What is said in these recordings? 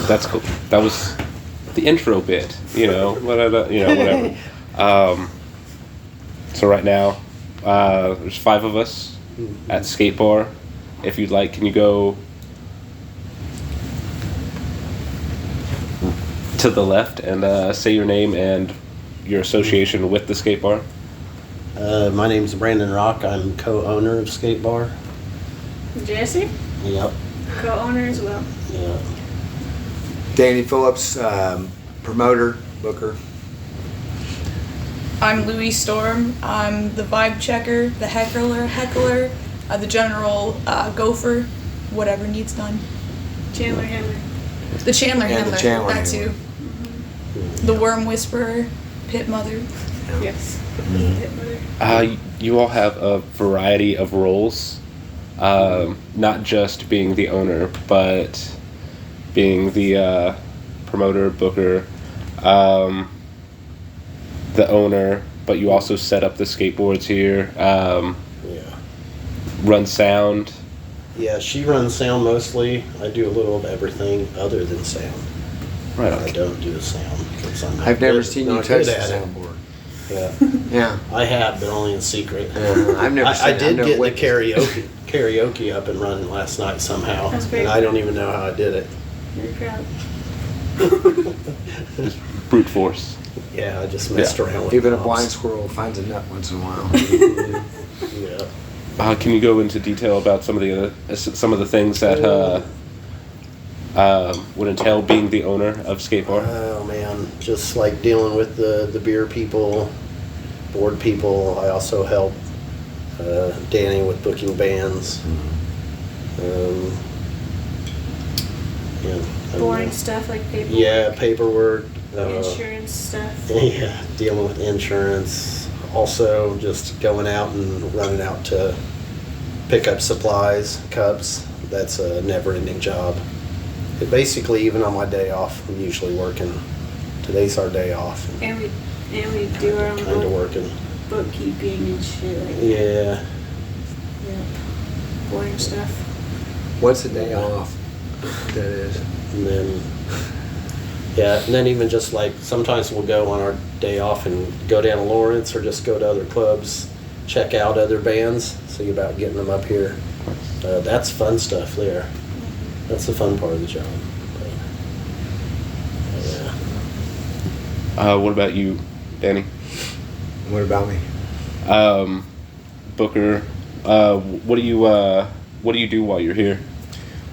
That's cool. That was the intro bit, whatever. So right now, there's 5 of us at Sk8bar. If you'd like, can you go to the left and say your name and your association with the Sk8bar? My name's Brandon Rock. I'm co-owner of Sk8bar. Jesse? Yep. Co-owner as well. Yeah. Danny Phillips, promoter, booker. I'm Louis Storm. I'm the vibe checker, the heckler, the general gopher, whatever needs done. Chandler Handler. The Chandler Yeah, the handler, Chandler that handler. too. The worm whisperer, pit mother. Yes. You all have a variety of roles, not just being the owner, but being the promoter, booker, the owner, but you also set up the skateboards here, run sound. Yeah, she runs sound mostly. I do a little of everything other than sound. Right. I don't do the sound because I'm not I've never good- seen you not touch good the at it. soundboard. Yeah. Yeah. I have, but only in secret. I've never seen I it. did I've never get the witnessed karaoke up and running last night somehow, That's great. and I don't even know how I did it. Very proud. Just brute force. Yeah, I just messed around with Even a knobs. blind squirrel finds a nut once in a while. Yeah. Can you go into detail about some of the things that would entail being the owner of Sk8bar? Oh man, just like dealing with the beer people, board people. I also help Danny with booking bands. Yeah, I don't Boring know. stuff like paperwork. Yeah, paperwork. Insurance stuff. Yeah, dealing with insurance. Also, just going out and running out to pick up supplies, cups. That's a never-ending job. Basically, even on my day off, I'm usually working. Today's our day off. And we do our Kind of own working. bookkeeping and shit like that. Yeah. Yeah. Boring stuff. What's a day off? That is. And then, yeah, and then even just like sometimes we'll go on our day off and go down to Lawrence or just go to other clubs, check out other bands, see about getting them up here. That's fun stuff there. That's the fun part of the job. Yeah. What about you, Danny? What about me? Booker. What do you do while you're here?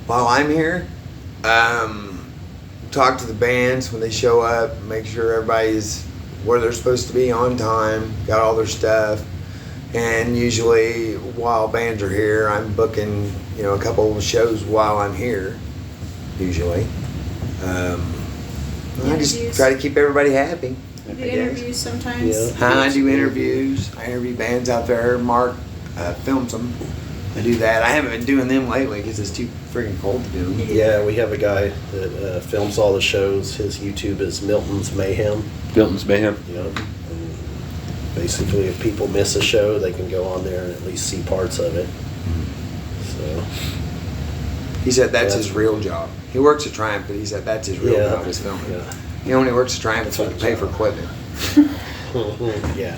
While I'm here, talk to the bands when they show up, make sure everybody's where they're supposed to be on time, got all their stuff. And usually while bands are here, I'm booking, a couple of shows while I'm here, usually. I just Interviews. try to keep everybody happy. We do interviews sometimes. Yeah. I do interviews. I interview bands out there. Mark films them. I do that. I haven't been doing them lately because it's too freaking cold to do them. Yeah, we have a guy that films all the shows. His YouTube is Milton's Mayhem. Milton's Mayhem. Yep. And basically, if people miss a show, they can go on there and at least see parts of it. So, He said that's Yeah. his real job. He works at Triumph, but he said that's his real Yeah. job is filming. Yeah. He only works at Triumph That's so he what can pay I'm for saying. equipment. yeah,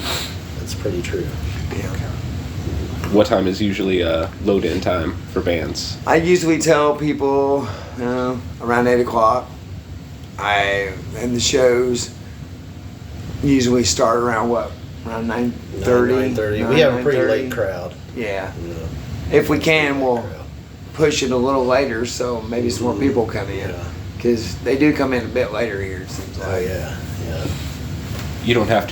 that's pretty true. Yeah. What time is usually load-in time for bands? I usually tell people around 8 o'clock. And the shows usually start around what? Around 9:30? 9:30. We have a pretty 9:30. late crowd. Yeah. Yeah. If we can, we'll push it a little later so maybe some more people come in. Yeah. Because they do come in a bit later here, it seems like. Oh yeah, yeah. You don't have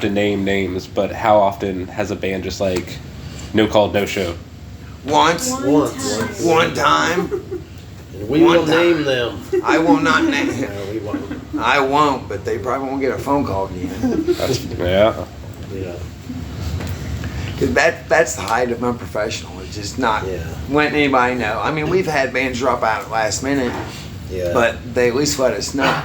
to name names, but how often has a band just like no call, no show? Once. Once. One time. And we One will time. name them. I will not name No, we won't. I won't, but they probably won't get a phone call again. Yeah. Yeah. Because that's the height of unprofessional. It's just not Yeah. letting anybody know. I mean, we've had bands drop out at last minute, Yeah. but they at least let us know.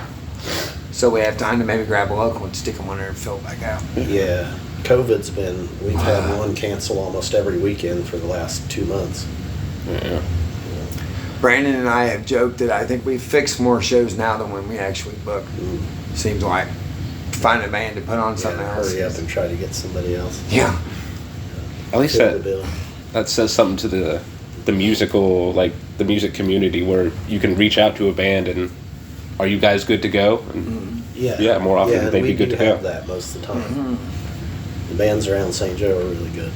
So we have time to maybe grab a local and stick them on there and fill it back out. Yeah. We've had one cancel almost every weekend for the last 2 months. Yeah. Brandon and I have joked that I think we fix more shows now than when we actually book. Seems like find a band to put on something else. Hurry up and try to get somebody else. Yeah. At least Fill the bill. that says something to the musical, like the music community, where you can reach out to a band and, are you guys good to go? And Yeah. more often and they'd we be good do to have go. that most of the time. The bands around St. Joe are really good.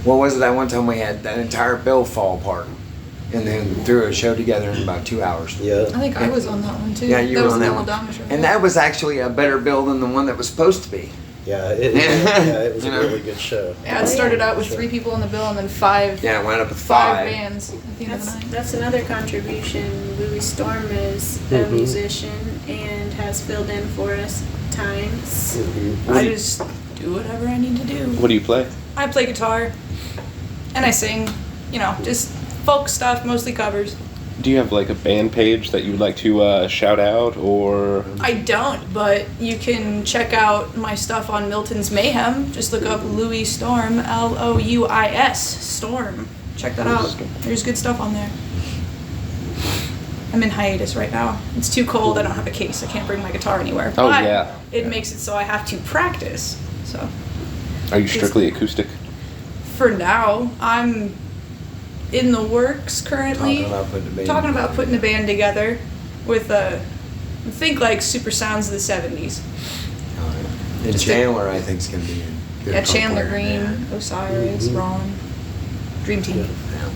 What was it that one time we had that entire bill fall apart? And then threw a show together in about 2 hours. Yeah. I think I was on that one too. Yeah, you that were was on the that one. Alabama show. And that was actually a better bill than the one that was supposed to be. Yeah, it was You a know? really good show. Yeah, it started out with Sure. 3 people on the bill and then 5. Yeah, it went up with five 5. bands at the end of the night. That's another contribution. Louis Storm is a Mhm. musician and has filled in for us times. Mhm. I just do whatever I need to do. What do you play? I play guitar and I sing, just folk stuff, mostly covers. Do you have like a band page that you would like to shout out, or I don't, but you can check out my stuff on Milton's Mayhem. Just look up Louis Storm, Louis Storm. Check that out. There's good stuff on there. I'm in hiatus right now. It's too cold. I don't have a case. I can't bring my guitar anywhere. Oh, But yeah. it makes it so I have to practice. So are you strictly acoustic? for now, I'm in the works currently. Talking about putting a band together. Putting a band together with think like super sounds of the 70s. And Just Chandler, I think, is going to be a good Yeah, Chandler player, Green, yeah. Osiris, Ron. Dream team. Yeah.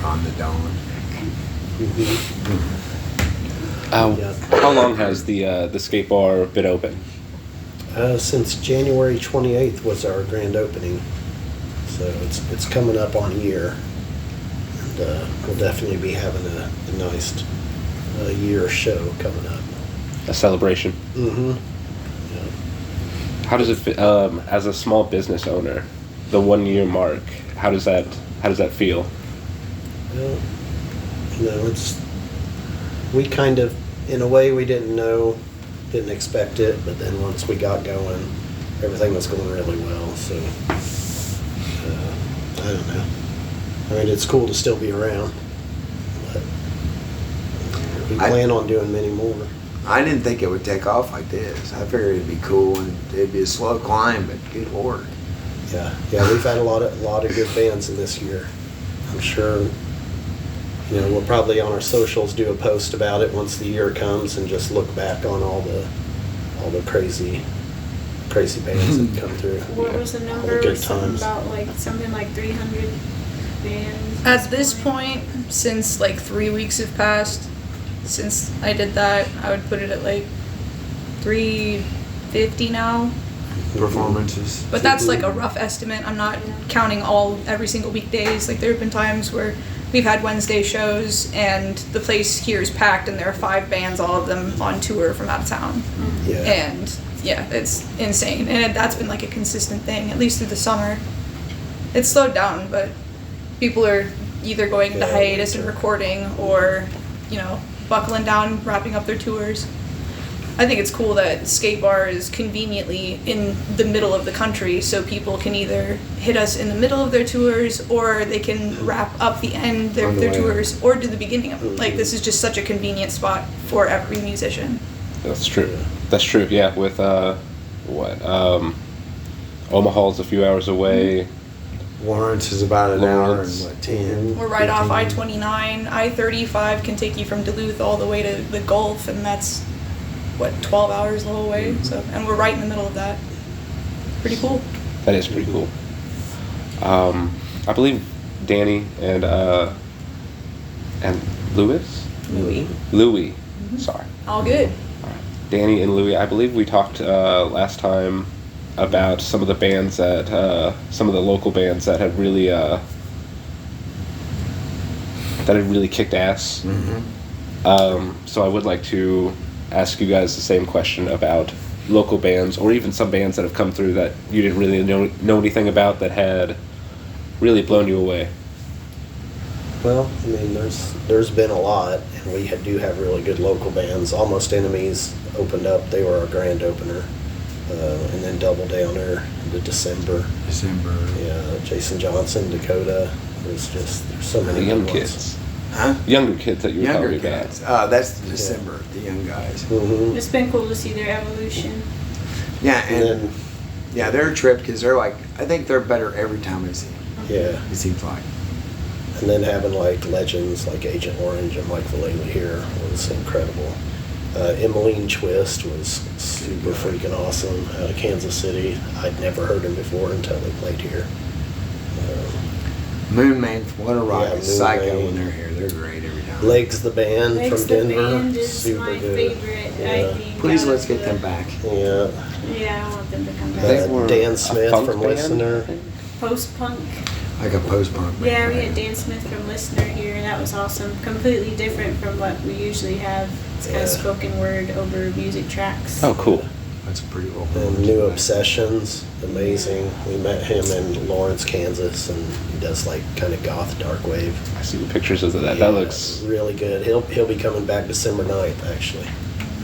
On the Dawn. How long has the skate bar been open? Since January 28th was our grand opening, so it's coming up on a year, and we'll definitely be having a nice year show coming up. A celebration. Mm-hmm. How does it fit, as a small business owner, the 1 year mark? How does that feel? Well, we kind of, in a way, we didn't expect it, but then once we got going, everything was going really well. So I don't know. I mean, it's cool to still be around, but we plan on doing many more. I didn't think it would take off like this. I figured it'd be cool and it'd be a slow climb, but good lord. Yeah, we've had a lot of good bands in this year. I'm sure. We'll probably on our socials do a post about it once the year comes and just look back on all the crazy bands that come through. What was the All number? the good Something times. about something like 300 bands. At this point, since 3 weeks have passed since I did that, I would put it at 350 now. Performances. But that's a rough estimate. I'm not counting every single weekdays. There have been times where we've had Wednesday shows and the place here is packed and there are 5 bands, all of them on tour from out of town. Yeah. And yeah, it's insane. And that's been a consistent thing, at least through the summer. It's slowed down, but people are either going into hiatus and recording or, buckling down, wrapping up their tours. I think it's cool that Sk8bar is conveniently in the middle of the country, so people can either hit us in the middle of their tours or they can wrap up the end On the their way. tours or do the beginning of them. This is just such a convenient spot for every musician. That's true. That's true. Yeah, with Omaha's a few hours away. Lawrence is about an Lawrence. hour and 10. We're right off 15. I-29. I-35 can take you from Duluth all the way to the Gulf, and that's 12 hours the whole way. So, and we're right in the middle of that. Pretty cool. That is pretty cool. I believe Danny and Louis. Louis. Sorry. All good. Danny and Louis, I believe we talked last time about some of the bands some of the local bands that had really kicked ass. Mm-hmm. So I would like to ask you guys the same question about local bands, or even some bands that have come through that you didn't really know anything about that had really blown you away. Well, I mean, there's been a lot, and we do have really good local bands. Almost Enemies opened up; they were our grand opener, and then Double Downer into December. Yeah, Jason Johnson, Dakota. There's so many The young good ones. kids. Huh? Younger kids that you were Younger talking about. kids. That's December, the young guys. Mm-hmm. It's been cool to see their evolution. Yeah, And and then, yeah, they're a trip because they're like, I think they're better every time I see them. yeah. It seems like. And then having like legends like Agent Orange and Mike Vallely here was incredible. Emmeline Twist was super freaking awesome out of Kansas City. I'd never heard him before until they played here. Moon Man, what a rock. Yeah, Moon Psycho Man. when they're here. They're great every time. Legs the Band Legs from the Denver, Band is super my good. favorite, I Yeah. think. Please out let's of get the- them back. Yeah. Yeah, I want them to come They back. were Dan a Smith funk from band, Listener. I think. Post-punk. Like a post-punk band. Yeah, we had Dan Smith from Listener here, and that was awesome. Completely different from what we usually have. It's kind Yeah. of spoken word over music tracks. Oh, cool. That's pretty cool. And New Obsessions, amazing. We met him in Lawrence, Kansas, and he does like kind of goth dark wave. I see the pictures of that. Yeah, That looks really good. He'll be coming back December 9th, actually.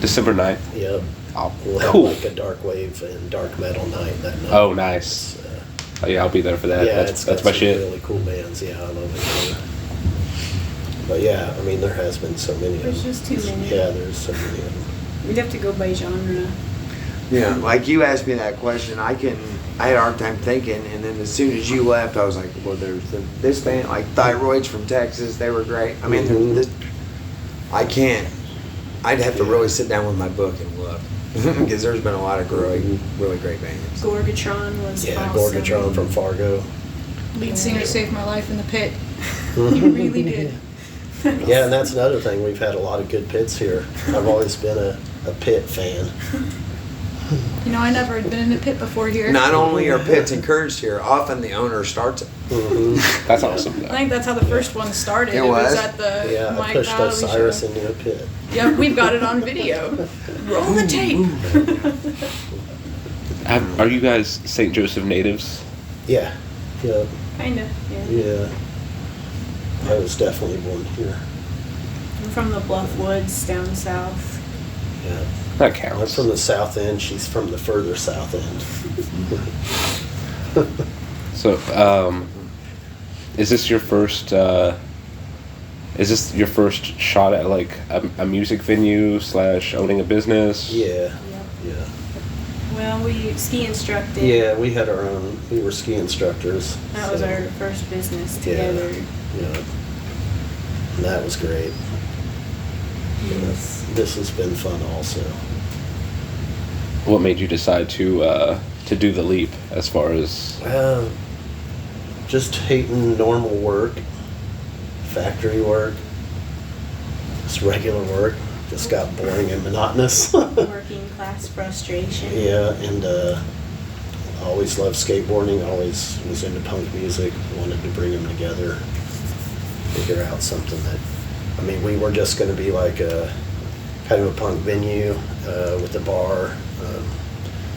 December 9th. Yep. Oh, We'll have cool. like a dark wave and dark metal night that night. Oh, nice. It's, Oh, yeah, I'll be there for that. yeah, that's it's that's got my some shit. really cool bands. Yeah, I love it. But yeah, I mean, there has been so many of them. There's just too many. Yeah, there's so many of them. We'd have to go by genre. Yeah, like you asked me that question, I had a hard time thinking, and then as soon as you left, I was like, well, there's this band, like Thyroids from Texas, they were great. I mean, Mhm. I'd have to really sit down with my book and look, because there's been a lot of really great bands. Gorgatron was Yeah, awesome. Gorgatron from Fargo. Lead singer saved my life in the pit. Mhm. He really did. Yeah, and that's another thing. We've had a lot of good pits here. I've always been a pit fan. You know, I never had been in a pit before here. Not only are pits encouraged here, often the owner starts it. Mhm. That's awesome. I Though. think that's how the first one started. It It was was? at the Yeah, I Mike pushed Valley Osiris show. into a pit. Yep, we've got it on video. Roll the tape. Are you guys St. Joseph natives? Yeah, yeah, Kinda, yeah. yeah. I was definitely born here. I'm from the Bluff Woods down south. Yeah. That I'm counts. from the south end. She's from the further south end. So, is this your first? Is this your first shot at like a music venue / owning a business? Yeah, Yep. yeah. Well, we ski instructed. Yeah, we had our own. We were ski instructors. That was so, our first business Yeah. together. Yeah. And that was great. Yes. This has been fun also. What made you decide to do the leap as far as? Just hating normal work, factory work, just regular work. Just got boring and monotonous. Working class frustration. Yeah, and always loved skateboarding. Always was into punk music. Wanted to bring them together. Figure out something that, I mean, we were just going to be like a kind of a punk venue with a bar.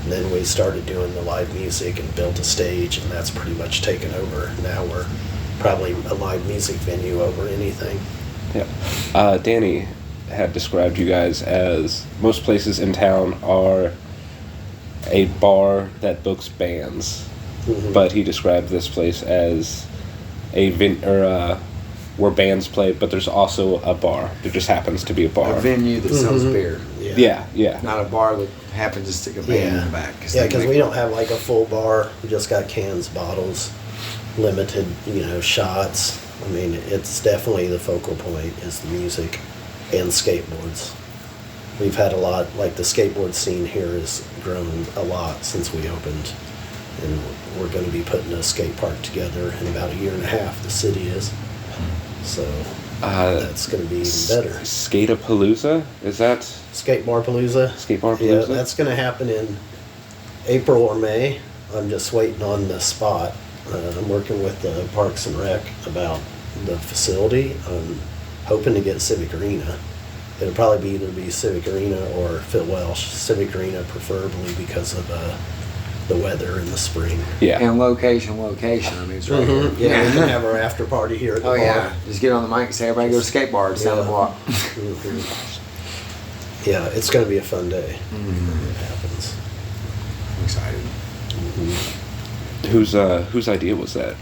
And then we started doing the live music and built a stage, and that's pretty much taken over. Now we're probably a live music venue over anything. Yeah. Danny had described you guys as most places in town are a bar that books bands, Mhm. but he described this place as where bands play, but there's also a bar. There just happens to be a bar. A venue that sells Mhm. beer. Yeah. Not a bar that happens to stick a band in the back. Yeah, they because make- we don't have like a full bar. We just got cans, bottles, limited, shots. I mean, it's definitely the focal point is the music and skateboards. We've had a lot, like the skateboard scene here has grown a lot since we opened. And we're going to be putting a skate park together in about a year and a half, the city is. So that's going to be even better. Sk8palooza? Is that Sk8bar Palooza. Sk8bar Yeah, Palooza? that's going to happen in April or May. I'm just waiting on the spot. I'm working with the Parks and Rec about the facility. I'm hoping to get Civic Arena. It'll probably either be Civic Arena or Phil Welsh. Civic Arena preferably because of the weather in the spring. Yeah. And location. I mean, it's right here. Yeah, we can have our after party here at the Oh, bar. yeah. Just get on the mic and say, everybody go to Sk8bar. It's down the Yeah. block. Mhm. Yeah, it's going to be a fun day when it happens. I'm excited. Mhm. Whose idea was that?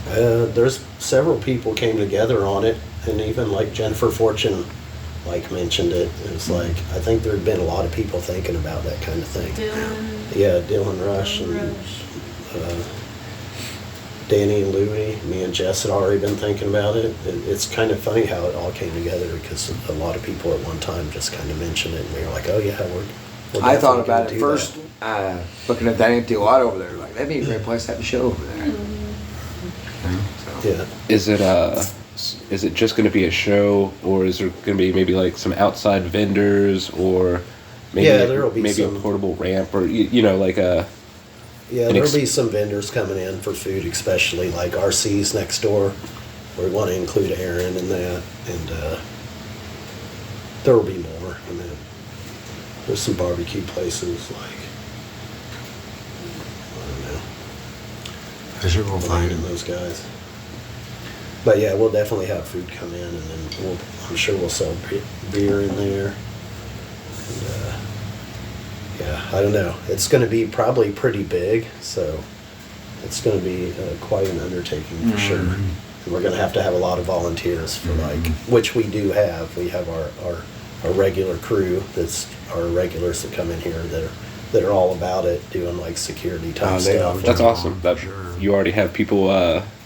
There's several people came together on it, and even like Jennifer Fortune, like mentioned it. It was like, I think there had been a lot of people thinking about that kind of thing. Dylan. Yeah, Dylan Rush and Danny and Louie. Me and Jess had already been thinking about it. It's kind of funny how it all came together because a lot of people at one time just kind of mentioned it, and we were like, oh yeah, we're I thought definitely about gonna it do first, looking at that empty lot over there. Like, that'd be a great place to have a show over there. that. So. Yeah. Is it just going to be a show, or is there going to be maybe like some outside vendors, or maybe Yeah, there'll be maybe some. a portable ramp, or you know, like a Yeah, An there'll be some vendors coming in for food, especially like RC's next door. We want to include Aaron in that, and there will be more. I mean, there's some barbecue places like, I don't know, I sure will find finding him. those guys. But yeah, we'll definitely have food come in, and then I'm sure we'll sell beer in there. And, yeah, I don't know. It's going to be probably pretty big, so it's going to be quite an undertaking for sure. And we're going to have a lot of volunteers for like, which we do have. We have our regular crew that's our regulars that come in here that are all about it, doing like security type Oh, they stuff. are. that's awesome. That Sure. you already have people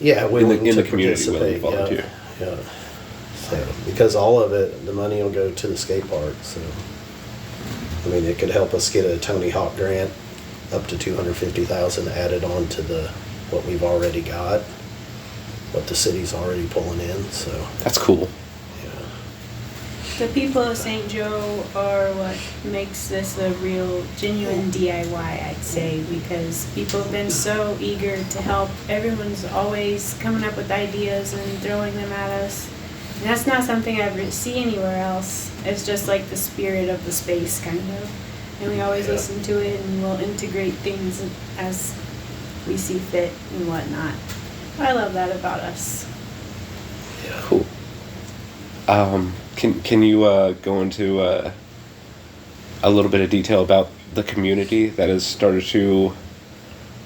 Yeah, willing in to the community willing to participate, volunteer. Yeah. So, because all of it, the money will go to the skate park. So, I mean, it could help us get a Tony Hawk grant up to $250,000 added on to what we've already got, what the city's already pulling in. So, That's cool. yeah. The people of St. Joe are what makes this a real, genuine DIY, I'd say, because people have been so eager to help. Everyone's always coming up with ideas and throwing them at us. And that's not something I ever see anywhere else. It's just like the spirit of the space, kind of. And we always listen to it, and we'll integrate things as we see fit and whatnot. I love that about us. Yeah. Cool. Can you go into a little bit of detail about the community that has started to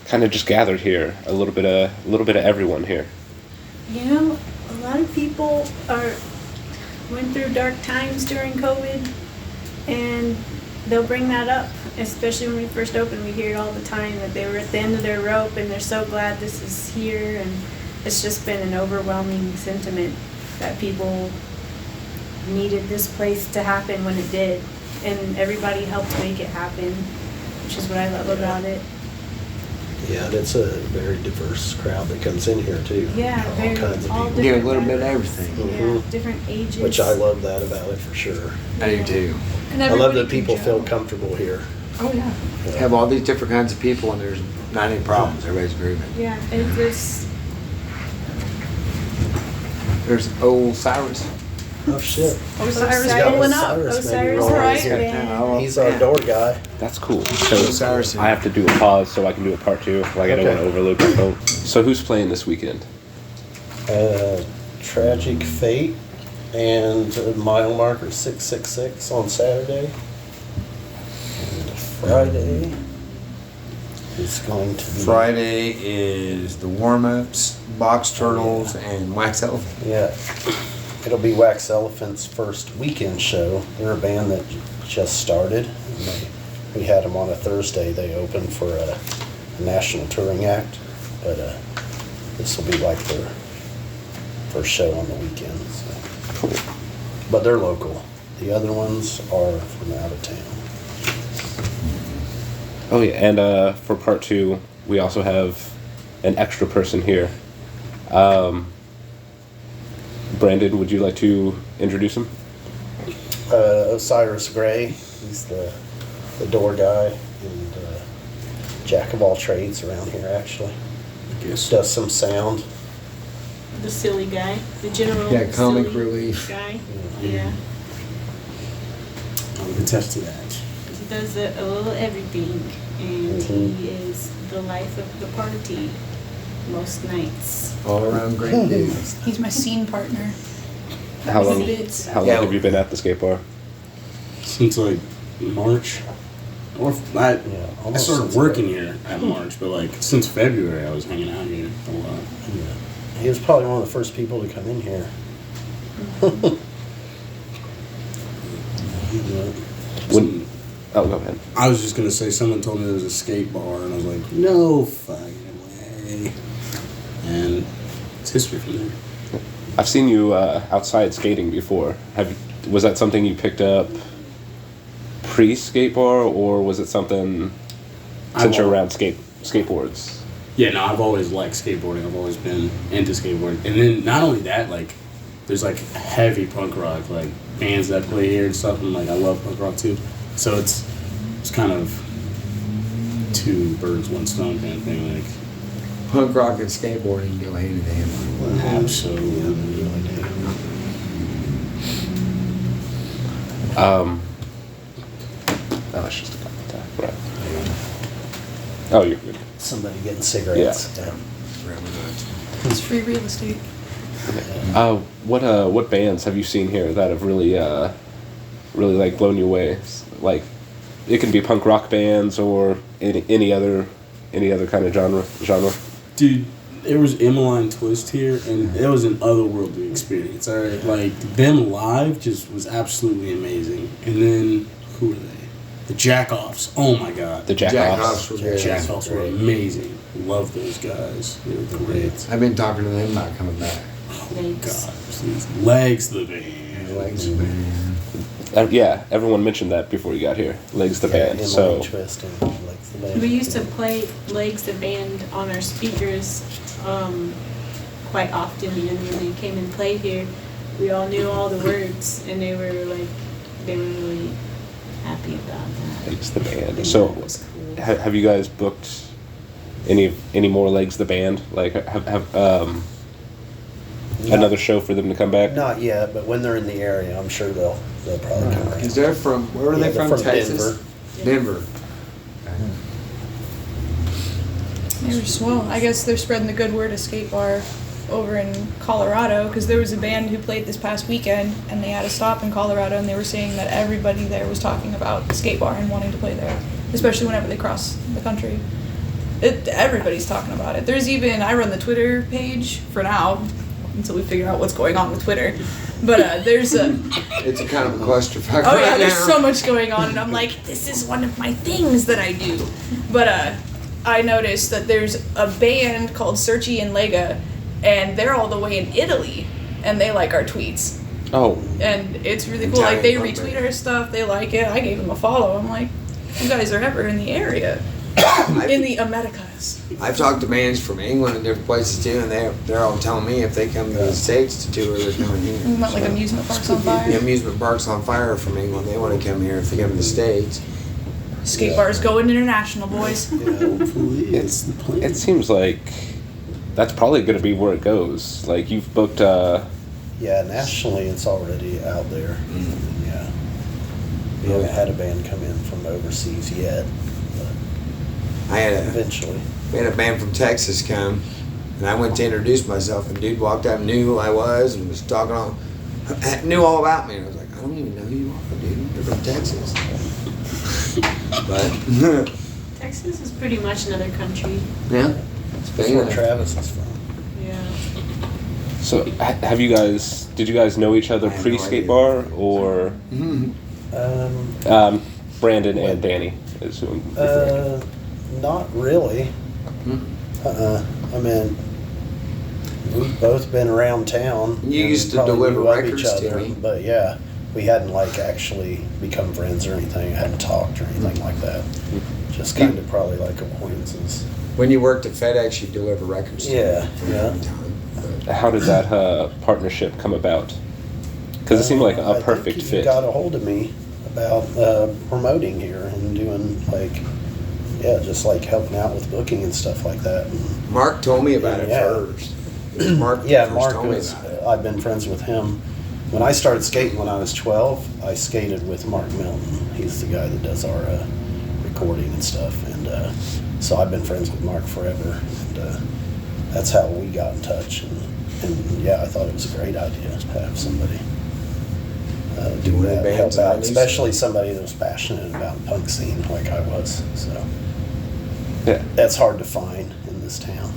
kind of just gathered here? A little bit of everyone here. You know, a lot of people went through dark times during COVID, and they'll bring that up, especially when we first opened. We hear it all the time that they were at the end of their rope, and they're so glad this is here. And it's just been an overwhelming sentiment that people needed this place to happen when it did, and everybody helped make it happen, which is what I love about it. Yeah, and it's a very diverse crowd that comes in here too. Yeah, all very, kinds of all people. Yeah, a different little bit of backgrounds. everything. Yeah, Mhm. different ages. Which I love that about it for sure. I do too. And I love everybody that can people feel gel. comfortable here. Oh yeah. Have all these different kinds of people, and there's not any problems. Everybody's grooving. Yeah, it's just, There's old Cyrus. Oh shit. Osiris Yeah, pulling up. Osiris maybe Osiris rolling right. here. band. He's our door guy. That's cool. So So Cyrus. I have to do a pause so I can do a part two. Like I don't Okay. want to overload my phone. So who's playing this weekend? Tragic Fate and Mile Marker 666 on Saturday. And Friday is going to be Friday is the warm-ups, box turtles, and wax elephant. Yeah, it'll be Wax Elephant's first weekend show. They're a band that just started. And we had them on a Thursday. They opened for a national touring act, but this will be like their first show on the weekend. So. Cool. But they're local. The other ones are from out of town. Oh yeah, and for part two, we also have an extra person here. Brandon, would you like to introduce him? Osiris Gray, he's the door guy and jack of all trades around here actually. Does some sound. the silly guy, the general Yeah, comic silly relief. guy. Yeah, I would attest to that. he does a little everything, and he is the life of the party most nights. All around great dude. He's my scene partner. How long? Bits. How long Yeah. have you been at the skate bar? Since like March, or I almost started since working February. here at March, but like since February I was hanging out here a lot. Yeah. He was probably one of the first people to come in here. When, oh, go ahead. I was just gonna say, someone told me there was a skate bar, and I was like, no fucking way. And it's history from there. I've seen you outside skating before. Was that something you picked up pre-Sk8bar, or was it something since you're around skateboards? Yeah, no, I've always liked skateboarding. I've always been into skateboarding. And then not only that, like, there's like heavy punk rock, like bands that play here and stuff, and like I love punk rock too. So it's kind of two birds, one stone kind of thing. Like Punk rock and skateboarding go hand in hand. absolutely. Oh, that's just a contact, right? Oh, you're good. Somebody getting cigarettes. Yeah. It's free real estate. What bands have you seen here that have really like blown you away? Like, it can be punk rock bands or any other kind of genre. Dude, there was Emmeline Twist here, and it was an otherworldly experience. All right, like them live just was absolutely amazing. And then who were they? The Jackoffs. Oh my god, The Jackoffs. Jackoffs were amazing. Love those guys. They were great. I've been talking to them about coming back. Oh god, please. Legs the band. Legs, man. Yeah, everyone mentioned that before you got here. Legs the band. So Twist and Legs the Band. We used to play Legs the Band on our speakers quite often, and when they came and played here, we all knew all the words, and they were really happy about that. Legs the band. They So thought it was cool. have you guys booked any more Legs the band? Like have another show for them to come back? Not yet, but when they're in the area, I'm sure they'll probably come around. Is they're from, where are they Yeah, from? they're from Texas? Denver. They were swell. I guess they're spreading the good word of Sk8bar over in Colorado, because there was a band who played this past weekend, and they had a stop in Colorado, and they were saying that everybody there was talking about Sk8bar and wanting to play there, especially whenever they cross the country. Everybody's talking about it. There's even, I run the Twitter page for now, until we figure out what's going on with Twitter. But there's a... It's a kind of a clusterfuck Oh yeah, right there's now. so much going on, and I'm like, this is one of my things that I do. But I noticed that there's a band called Serci and Lega, and they're all the way in Italy, and they like our tweets. Oh, And it's really cool. Like, they Italian punk retweet band. our stuff, they like it. I gave them a follow. I'm like, if you guys are ever in the area, in the Americas. I've talked to bands from England and different places too, and they're all telling me if they come to the States to tour, they're coming here. Isn't that like amusement parks on The fire? amusement parks on fire from England. They want to come here if they come to the States. Sk8bar's going international, boys. Hopefully, it's the plan. it seems like that's probably going to be where it goes. Like, you've booked. Yeah, nationally it's already out there. Yeah. We haven't had a band come in from overseas yet, but I had eventually. a band from Texas come, and I went to introduce myself, and dude walked up, knew who I was, and was talking all, knew all about me. And I was like, I don't even know who you are, dude. You're from Texas. But Texas is pretty much another country. yeah, That's where Travis is from. Yeah. So, did you guys know each other I have no pre-Sk8bar, or Brandon and Danny is who I'm referring to? Not really. I mean, we've both been around town. You and used to probably deliver knew of records to me. But yeah, we hadn't like actually become friends or anything. Hadn't talked or anything like that. Just kind of probably like acquaintances. when you worked at FedEx, you deliver records. to Yeah, them from yeah. time to time. But How did that partnership come about? Because it seemed like I a perfect think fit. He got a hold of me about promoting here and doing like, yeah, just like helping out with booking and stuff like that. And, Mark told me about it Yeah. first. It was Mark that yeah, first Mark told me was. about it. I've been friends with him. When I started skating when I was 12, I skated with Mark Milton. He's the guy that does our recording and stuff. And so I've been friends with Mark forever. And that's how we got in touch. And yeah, I thought it was a great idea to have somebody do Doing that, bands help out, and especially somebody that was passionate about the punk scene like I was. So Yeah. that's hard to find in this town.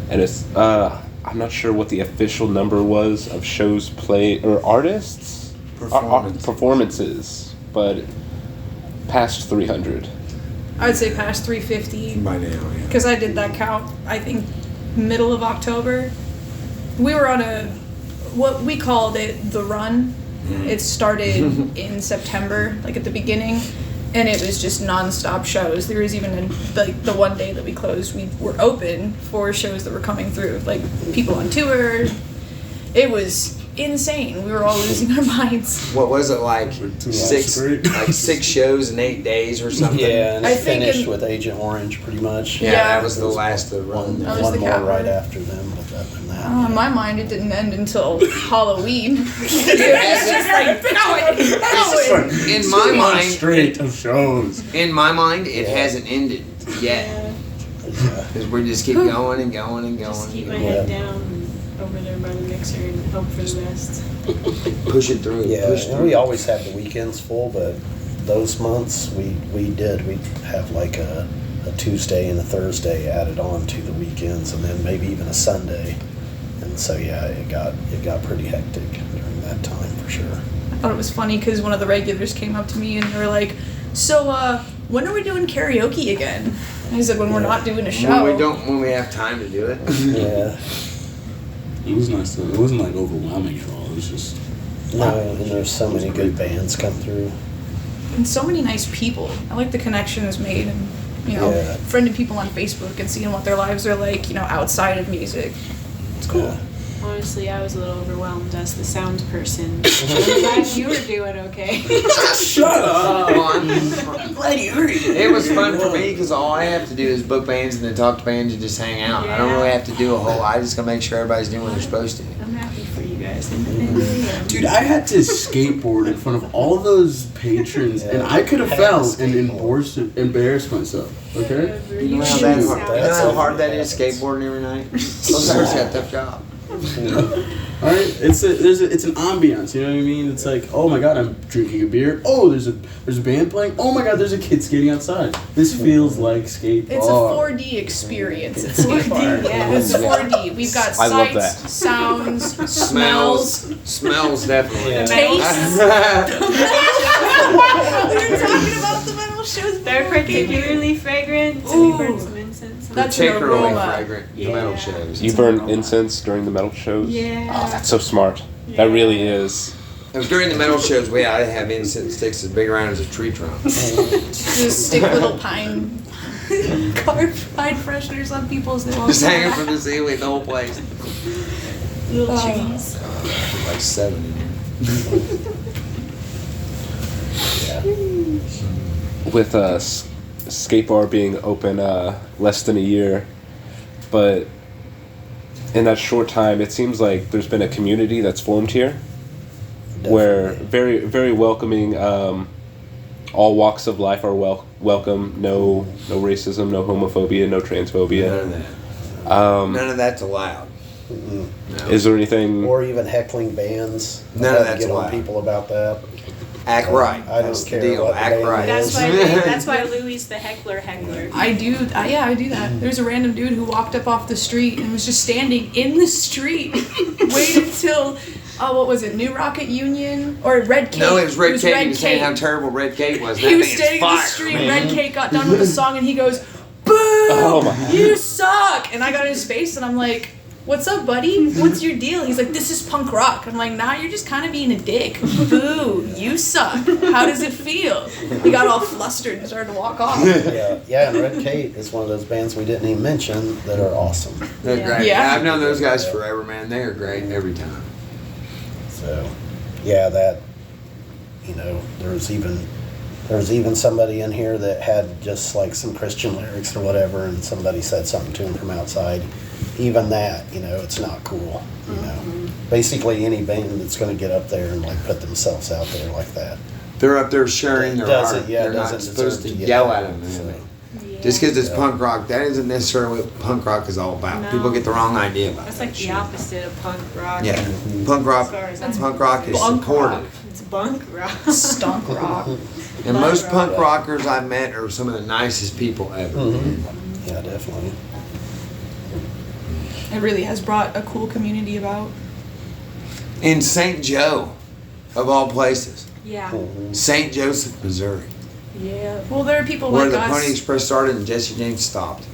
And it's I'm not sure what the official number was of shows played or artists performances, but past 300. I'd say past 350. By now, yeah. Because I did that count, I think, middle of October. We were on what we called it the run. It started in September, like at the beginning, and it was just nonstop shows. There was even the one day that we closed, we were open for shows that were coming through, like people on tour. It was insane. We were all losing our minds. What was it like? 6 shows in 8 days or something? Yeah, and I it think finished in- with Agent Orange pretty much. Yeah, Yeah. that was the last of the run. That was One the more cap right run. after them, but other than that. In my mind, it didn't end until Halloween. It was just like going. In my mind, straight of shows. it hasn't ended yet. Because we just keep going and going and going. Just keep my and head down and over there by the mixer and hope for the best. push it through. Yeah, push and through. we always had the weekends full, but those months we'd have like a Tuesday and a Thursday added on to the weekends, and then maybe even a Sunday. And so yeah, it got pretty hectic during that time for sure. I thought it was funny because one of the regulars came up to me and they were like, "So, when are we doing karaoke again?" And I said, "When we're not doing a show." When we have time to do it. Yeah. It was nice. It wasn't like overwhelming at all. It was just. No, and there's so many good bands come through. And so many nice people. I like the connections made and, Yeah. friending people on Facebook and seeing what their lives are like, outside of music. It's cool. Yeah. Honestly, I was a little overwhelmed as the sound person. I'm glad you were doing okay. Shut up! I'm glad you heard it. It was fun for me because all I have to do is book bands and then talk to bands and just hang out. I don't really have to do a whole. I just gotta make sure everybody's doing what they're supposed to. I'm happy for you guys. I really am. Dude, I had to skateboard in front of all those patrons, and I could have fell and embarrassed myself. Okay. Whatever, You know how, should how hard that That's- is skateboarding every night? Those guys got a tough job. All right, it's an ambiance. You know what I mean? It's like, oh my god, I'm drinking a beer. Oh, there's a band playing. Oh my god, there's a kid skating outside. This feels like Sk8bar. It's a 4D experience at Sk8bar. yeah. It's 4D. We've got I love sights, that. sounds, smells, Smells definitely. Yeah. tastes. We were talking about the metal shows. They're before we came here. particularly fragrant, so Ooh. we burned some incense. That's an Particularly aroma. fragrant. The metal Yeah. shows. You burn incense during the metal shows? Yeah. Oh, that's so smart. That really is. During the metal shows, I have incense sticks as big around as a tree trunk. Just stick little pine fresheners on people's nails. Just hanging from the ceiling, the whole place. Little Oh. trees. Like 7 in here. With Sk8bar being open less than a year, but in that short time, it seems like there's been a community that's formed here, where very very welcoming. All walks of life are welcome. No racism, no homophobia, no transphobia. None of that. None of that's allowed. No. Is there anything? Or even heckling bands. None of I had to that's get on allowed. people about that. Act right. I don't That's the care deal. what the Act band right. is. That's why Louis the heckler. I do. I do that. There's a random dude who walked up off the street and was just standing in the street, waited until, what was it, New Rocket Union or Red Cape? No, it was Red Cape. He was saying Cape. how terrible Red Cape was. He That was man's standing in the fire, street. man. Red Cape got done with the song and he goes, "Boo! Oh my. You suck!" And I got in his face and I'm like, "What's up, buddy? What's your deal?" He's like, "This is punk rock." I'm like, "Nah, you're just kind of being a dick. Boo! You suck. How does it feel?" He got all flustered and started to walk off. Yeah, and Red Kate is one of those bands we didn't even mention that are awesome. They're Yeah. great. Yeah. I've known those guys forever, man. They are great every time. So, yeah, that, there's even somebody in here that had just like some Christian lyrics or whatever, and somebody said something to him from outside. Even that, it's not cool. Basically, any band that's going to get up there and like put themselves out there like that. They're up there sharing their Doesn't- art. yeah, They're not doesn't supposed to deserve to get yell that, at them. so. Yeah. Just because it's punk rock, that isn't necessarily what punk rock is all about. No. People get the wrong idea about That's that like the shit. opposite of punk rock. Yeah, punk rock. As far as I'm Punk rock is Bunk supportive. It's bunk rock. Stunk rock. And Punk most rock. punk rockers I've met are some of the nicest people ever. Yeah, definitely. it really has brought a cool community about. In St. Joe, of all places, Yeah. St. Joseph, Missouri, Yeah. Well, there are people where like the us. Pony Express started and Jesse James stopped.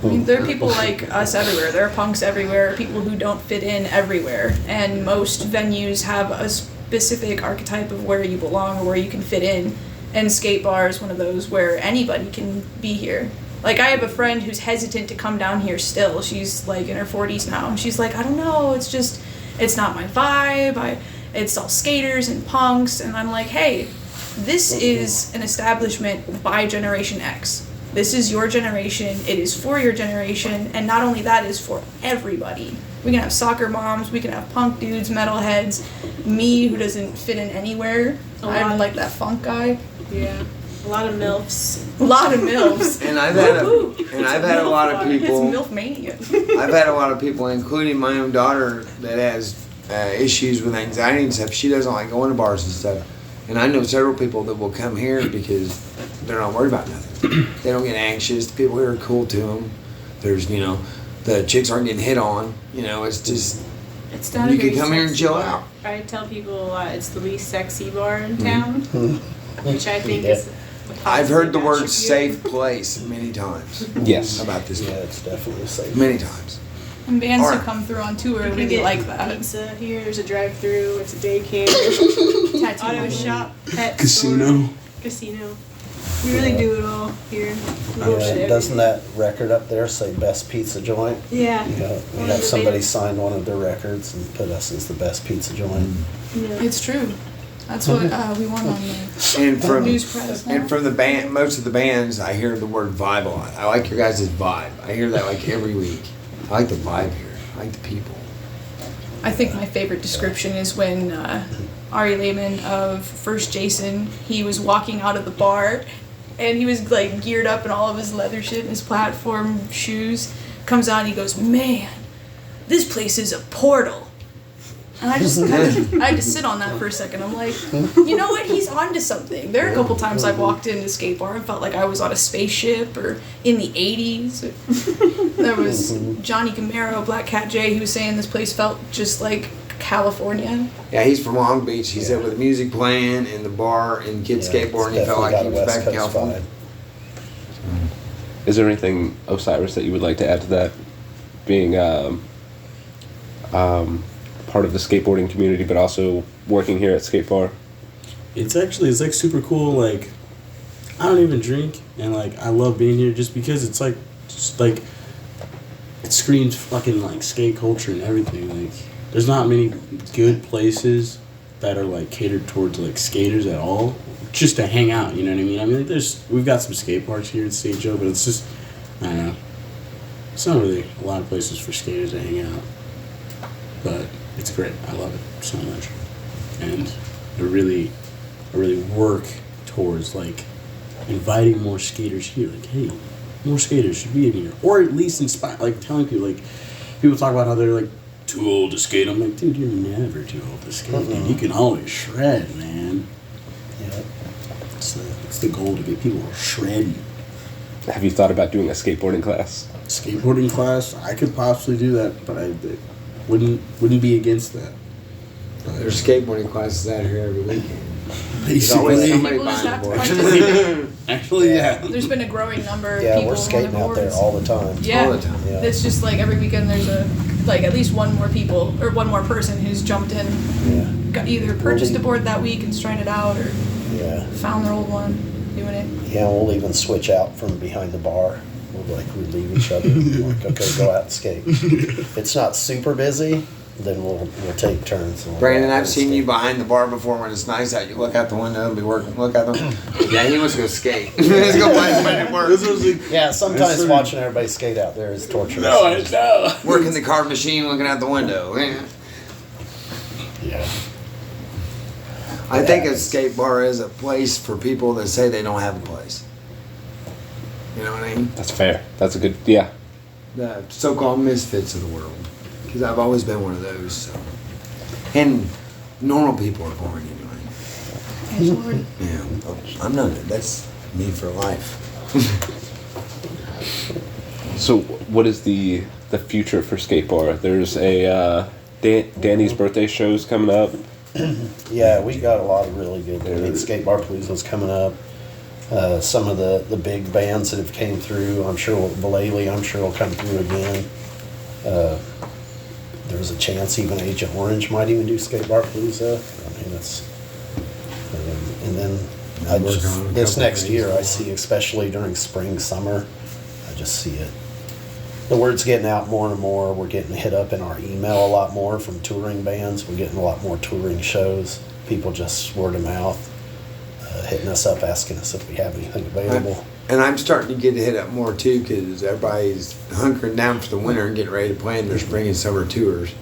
I mean, there are people like us everywhere. There are punks everywhere, people who don't fit in everywhere. And most venues have a specific archetype of where you belong or where you can fit in. And Sk8bar is one of those where anybody can be here. Like, I have a friend who's hesitant to come down here still. She's like in her 40s now. And she's like, I don't know, it's not my vibe. It's all skaters and punks. And I'm like, hey, this is an establishment by Generation X. This is your generation, it is for your generation, and not only that, is for everybody. We can have soccer moms, we can have punk dudes, metalheads, me who doesn't fit in anywhere. I'm like that funk guy. Yeah. A lot of MILFs. A lot of MILFs. And I've had a lot of It's people. MILF mania. I've had a lot of people, including my own daughter, that has issues with anxiety and stuff. She doesn't like going to bars and stuff. And I know several people that will come here because they're not worried about nothing. They don't get anxious. The people here are cool to them. There's, the chicks aren't getting hit on. It's just, It's not you a very can come here and sexy chill bar. out. I tell people a lot it's the least sexy bar in town, which I think is. a I've heard the word positive safe place many times Yes. about this. Yeah, it's definitely safe. Many times. And bands who Alright. come through on tour You can really get like that. pizza here. There's a drive-through. It's a daycare, Tattoo auto parlor. shop, pet Casino. store, casino. We really do it all here. We do shit Yeah, doesn't that record up there say best pizza joint? Yeah. You know, we One of have the somebody bands. signed one of their records and put us as the best pizza joint. Yeah. It's true. That's what we want on the And from news press now. and from the band, most of the bands, I hear the word vibe a lot. I like your guys' vibe. I hear that like every week. I like the vibe here. I like the people. I think my favorite description is when Ari Lehman of First Jason, he was walking out of the bar and he was like geared up in all of his leather shit and his platform shoes. Comes out and he goes, man, this place is a portal. And I had to sit on that for a second. I'm like, you know what? He's onto something. There are a couple times I've walked into Sk8bar and felt like I was on a spaceship or in the 80s. There was Johnny Camaro, Black Cat J, who was saying this place felt just like California. Yeah, he's from Long Beach. He said with the music playing in the bar and kids skateboarding, he felt like he was back in California. Is there anything, Osiris, that you would like to add to that? Being part of the skateboarding community, but also working here at Sk8bar. It's like super cool. Like, I don't even drink, and like I love being here just because it's like it screams fucking like skate culture and everything. Like, there's not many good places that are like catered towards like skaters at all, just to hang out. You know what I mean? I mean, like, we've got some skate parks here in St. Joe, but it's just, I don't know. It's not really a lot of places for skaters to hang out, but it's great. I love it so much, and I really work towards like inviting more skaters here. Like, hey, more skaters should be in here, or at least inspire. Like telling people, like people talk about how they're like too old to skate. I'm like, dude, you're never too old to skate. Dude. You can always shred, man. Yeah. It's the goal to get people shredding. Have you thought about doing a skateboarding class? Skateboarding class, I could possibly do that, but I wouldn't be against that. There's skateboarding classes out here every weekend. There's Basically, always somebody People just buying have to boards. participate. actually, yeah. There's been a growing number of Yeah, people we're skating on the out there boards. all the time. Yeah. All the time. Yeah. It's just like every weekend there's at least one more person who's jumped in, Yeah. got either purchased a board that week and strained it out or Yeah. found their old one, doing it. Yeah, we'll even switch out from behind the bar. We'll like relieve each other. Like, okay, go out and skate. If it's not super busy, then we'll take turns. And we'll Brandon, go out I've and seen skate. you behind the bar before when it's nice out. You look out the window and be working. Look out the yeah, he wants to go skate. Let's go find somebody to work. Yeah, sometimes That's watching everybody skate out there is torturous. No, I know. Working the card machine, looking out the window. Yeah. Yeah. I think a skate bar is a place for people that say they don't have a place. You know what I mean? That's fair. That's a good, yeah. The so-called misfits of the world. Because I've always been one of those. So. And normal people are boring anyway. Yes, Lord. Yeah, I'm not. That's me for life. So, what is the future for Sk8bar? There's a Danny's birthday show's coming up. Yeah, we got a lot of really good. I mean, Sk8bar Palooza's coming up. Some of the big bands that have came through, I'm sure, Valeli, I'm sure will come through again. There's a chance even Agent Orange might even do Sk8bar Palooza. I mean, it's, and then this next year, I see, especially during spring, summer, I just see it. The word's getting out more and more. We're getting hit up in our email a lot more from touring bands. We're getting a lot more touring shows. People just word of mouth, hitting us up, asking us if we have anything available. And I'm starting to get hit up more too, because everybody's hunkering down for the winter and getting ready to plan their spring and summer tours.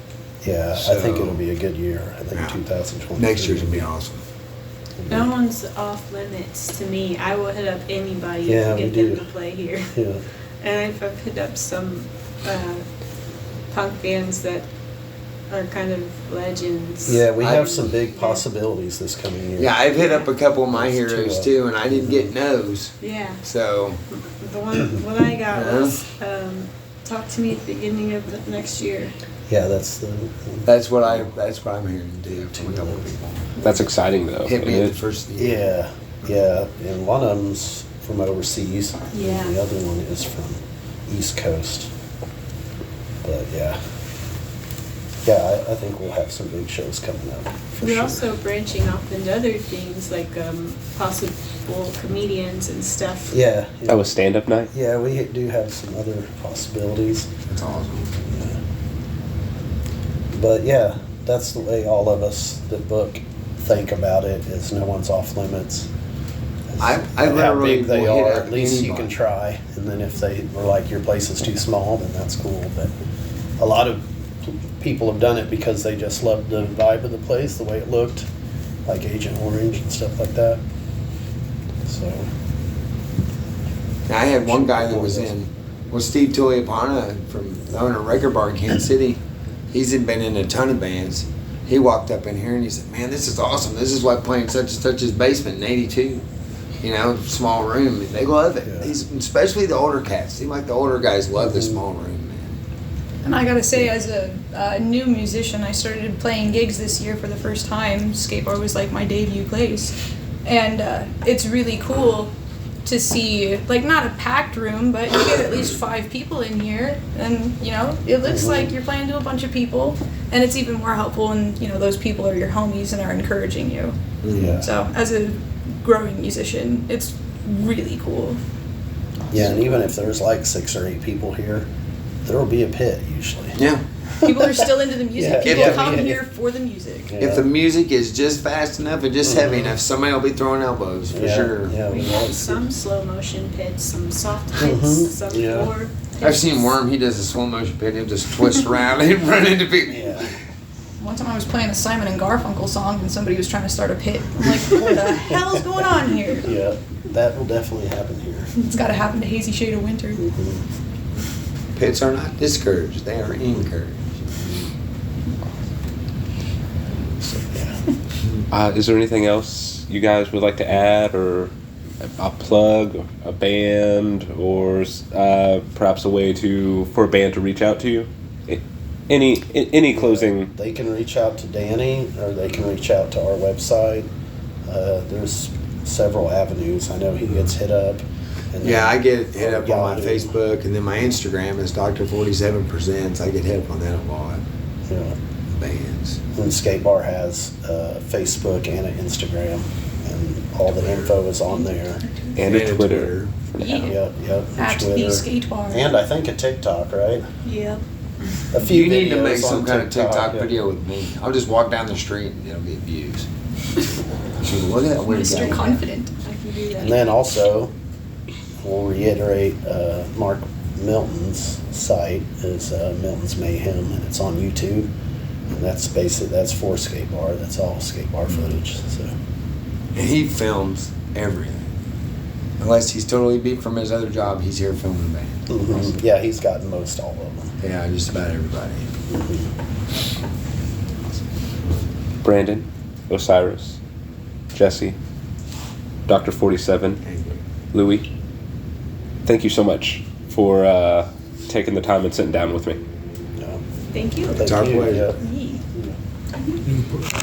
Yeah, So, I think it'll be a good year. I think yeah. 2020. Next year's gonna be awesome. No one's off limits to me. I will hit up anybody Yeah, to we get do. them to play here. Yeah. And I've hit up some punk bands that are kind of legends. Yeah, we have some big possibilities this coming year. Yeah, I've hit up a couple of my There's heroes two, too, and I didn't get no's. Yeah. So, The one what I got was talk to me at the beginning of the next year. Yeah, that's the. that's what I'm hearing too from a couple of people. That's exciting, though. Hit me isn't at it? the first of the year. Yeah, and one of them's from overseas. Yeah. And the other one is from East Coast. But yeah. Yeah, I think we'll have some big shows coming up. For We're sure. also branching off into other things like possible comedians and stuff. Yeah. Yeah. Oh, a stand-up night? Yeah, we do have some other possibilities. That's awesome. Yeah. But yeah, that's the way all of us that book think about it, is no one's off limits. I How literally big they will hit are, up at least you anybody. can try. And then if they were like, your place is too small, then that's cool. But a lot of people have done it because they just loved the vibe of the place, the way it looked, like Agent Orange and stuff like that. So, I had one guy that was in, Steve Tuliapana from the owner of Record Bar in Kansas City. He's been in a ton of bands. He walked up in here and he said, "Man, this is awesome. This is like playing such and such's basement in '82. You know, small room. They love it. Yeah. Especially the older cats. Seem like the older guys love the small room, man." And I gotta say, as a new musician, I started playing gigs this year for the first time. Sk8bar was like my debut place. And it's really cool to see, like, not a packed room, but you get at least 5 people in here. And, you know, it looks like you're playing to a bunch of people. And it's even more helpful when, you know, those people are your homies and are encouraging you. yeah. So, as a growing musician, it's really cool. Yeah, and even if there's like 6 or 8 people here, there will be a pit usually. Yeah. People are still into the music. Yeah, People yeah, come yeah. here for the music. Yeah. If the music is just fast enough and just heavy enough, somebody will be throwing elbows for Yeah, sure. Yeah, We we have love some slow motion pits, some soft pits, some Yeah. floor pits. I've seen Worm. He does a slow motion pit. He'll just twist around and run into people. Yeah. One time I was playing a Simon and Garfunkel song and somebody was trying to start a pit. I'm like, what the hell's going on here? Yeah, that will definitely happen here. It's got to happen to Hazy Shade of Winter. Pits are not discouraged; they are encouraged. So, yeah. Is there anything else you guys would like to add, or a plug, a band, or perhaps a way for a band to reach out to you? Any closing? They can reach out to Danny, or they can reach out to our website. There's several avenues. I know he gets hit up. And Yeah, then- I get hit up on my Yahoo. Facebook, and then my Instagram is Dr.47 Presents. I get hit up on that a lot. Yeah. Bands. And Sk8bar has Facebook and an Instagram, and all the info is on there. And a Twitter. For now. Yeah. Yep, yep. and At the Twitter. Sk8bar. And I think a TikTok, right? Yep. A few You need to make videos some on kind of TikTok yeah. video with me. I'll just walk down the street and it'll get views. So look at that weird Mr. guy. Confident. I can do that. And then also, we'll reiterate Mark Milton's site is Milton's Mayhem, and it's on YouTube. And that's for Sk8bar. That's all Sk8bar footage. So And he films everything. Unless he's totally beat from his other job, he's here filming the band. yeah, he's gotten most all of them. Yeah, just about everybody. Brandon, Osiris, Jesse, Dr. 47, Louie. Thank you so much for taking the time and sitting down with me. Yeah. Thank you. Thank our you. pleasure. Yeah. Me.